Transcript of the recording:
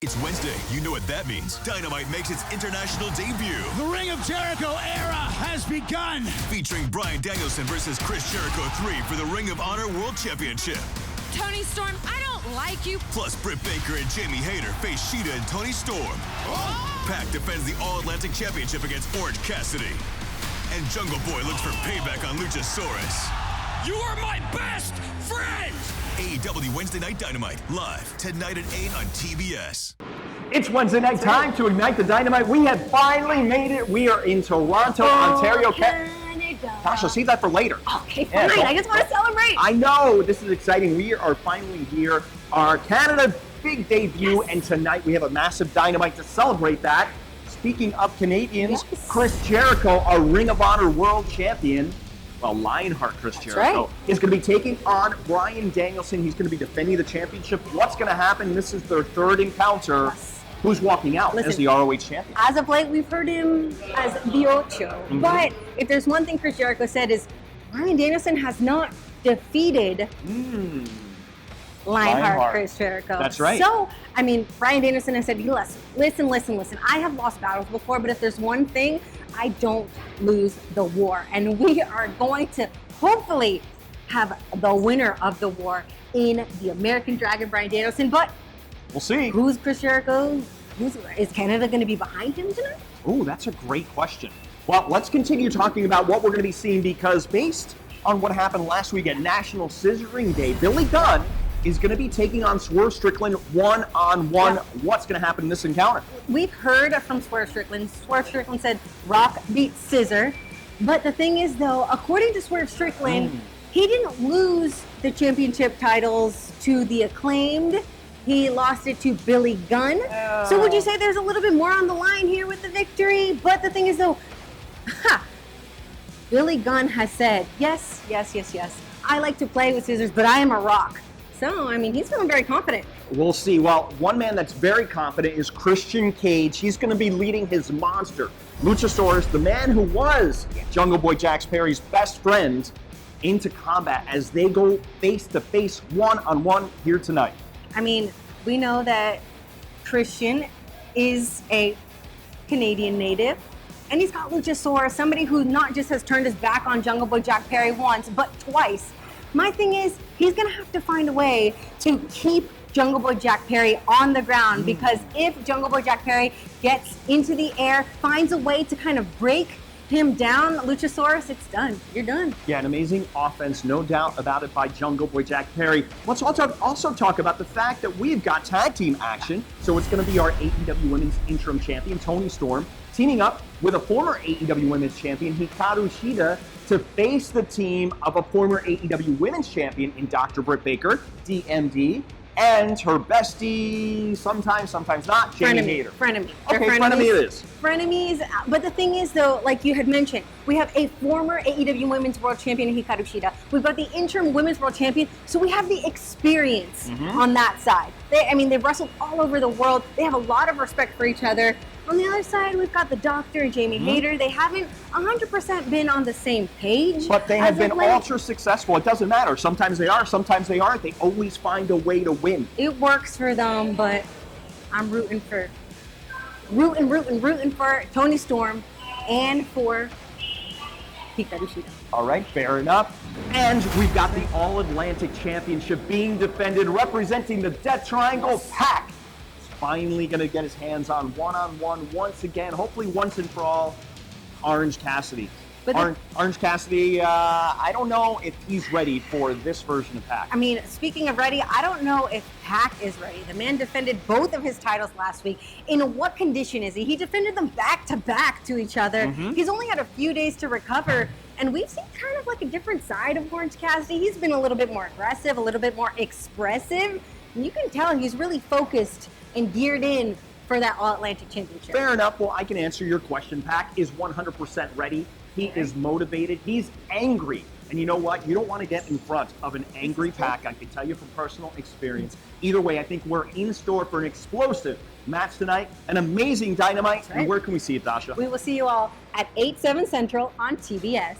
It's Wednesday. You know what that means. Dynamite makes its international debut. The Ring of Jericho era has begun. Featuring Bryan Danielson versus Chris Jericho 3 for the Ring of Honor World Championship. Toni Storm, I don't like you. Plus, Britt Baker and Jamie Hayter face Shida and Toni Storm. Oh! Pac defends the All-Atlantic Championship against Orange Cassidy. And Jungle Boy looks for payback on Luchasaurus. You are my best friend! AEW Wednesday Night Dynamite, live tonight at 8 on TBS. It's Wednesday night time to ignite the Dynamite. We have finally made it. We are in Toronto, Ontario. Dasha, save that for later. Okay, fine. I just want to celebrate. I know. This is exciting. We are finally here. Our Canada big debut, and tonight we have a massive Dynamite to celebrate that. Speaking of Canadians, Chris Jericho, our Ring of Honor World Champion, well, Lionheart Chris Jericho, is going to be taking on Bryan Danielson. He's going to be defending the championship. What's going to happen? This is their third encounter. Who's walking out as the ROH champion? As of late, we've heard him as the Ocho. But if there's one thing Chris Jericho said is Bryan Danielson has not defeated Lionheart Chris Jericho. That's right. So, I mean, Bryan Danielson has said, listen. I have lost battles before, but if there's one thing, I don't lose the war. And we are going to hopefully have the winner of the war in the American Dragon, Bryan Danielson. But we'll see. Who's Chris Jericho? Is Canada going to be behind him tonight? Oh, that's a great question. Well, let's continue talking about what we're going to be seeing, because based on what happened last week at National Scissoring Day, Billy Gunn is going to be taking on Swerve Strickland one-on-one. Yeah. What's going to happen in this encounter? We've heard from Swerve Strickland. Swerve Strickland said rock beats scissor. But the thing is, though, according to Swerve Strickland, he didn't lose the championship titles to the Acclaimed. He lost it to Billy Gunn. So would you say there's a little bit more on the line here with the victory? But the thing is, though, Billy Gunn has said, yes, I like to play with scissors, but I am a rock. So, I mean, he's feeling very confident. We'll see. Well, one man that's very confident is Christian Cage. He's going to be leading his monster, Luchasaurus, the man who was Jungle Boy Jax Perry's best friend, into combat as they go face-to-face, one-on-one here tonight. I mean, we know that Christian is a Canadian native, and he's got Luchasaurus, somebody who not just has turned his back on Jungle Boy Jack Perry once, but twice. My thing is, he's going to have to find a way to keep Jungle Boy Jack Perry on the ground, because if Jungle Boy Jack Perry gets into the air, finds a way to kind of break him down, Luchasaurus, it's done. You're done. Yeah, an amazing offense, no doubt about it, by Jungle Boy Jack Perry. Let's also talk about the fact that we've got tag team action. So it's going to be our AEW Women's Interim Champion, Toni Storm, teaming up with a former AEW Women's Champion, Hikaru Shida, to face the team of a former AEW Women's Champion in Dr. Britt Baker, DMD, and her bestie, sometimes not, Jamie Hayter. Frenemy. Okay, frenemy it is. Frenemies, but the thing is, though, like you had mentioned, we have a former AEW Women's World Champion, Hikaru Shida. We've got the interim Women's World Champion, so we have the experience on that side. They've wrestled all over the world. They have a lot of respect for each other. On the other side, we've got the Doctor and Jamie Hayter. They haven't 100% been on the same page. But they have been ultra successful. It doesn't matter. Sometimes they are, sometimes they aren't. They always find a way to win. It works for them, but I'm rooting for Toni Storm and for Hikaru Shida. All right, fair enough. And we've got the All-Atlantic Championship being defended, representing the Death Triangle. Pac finally going to get his hands on one-on-one once again, hopefully once and for all, Orange Cassidy. Orange Cassidy, I don't know if he's ready for this version of Pac. I mean, speaking of ready, I don't know if Pac is ready. The man defended both of his titles last week. In what condition is he? He defended them back-to-back to each other. He's only had a few days to recover, and we've seen kind of like a different side of Orange Cassidy. He's been a little bit more aggressive, a little bit more expressive, and you can tell he's really focused and geared in for that All-Atlantic Championship. Fair enough. Well, I can answer your question. Pac is 100% ready. He is motivated. He's angry. And you know what? You don't want to get in front of an angry Pac. I can tell you from personal experience. Either way, I think we're in store for an explosive match tonight. An amazing Dynamite. Right. And where can we see it, Dasha? We will see you all at 8/7 Central on TBS.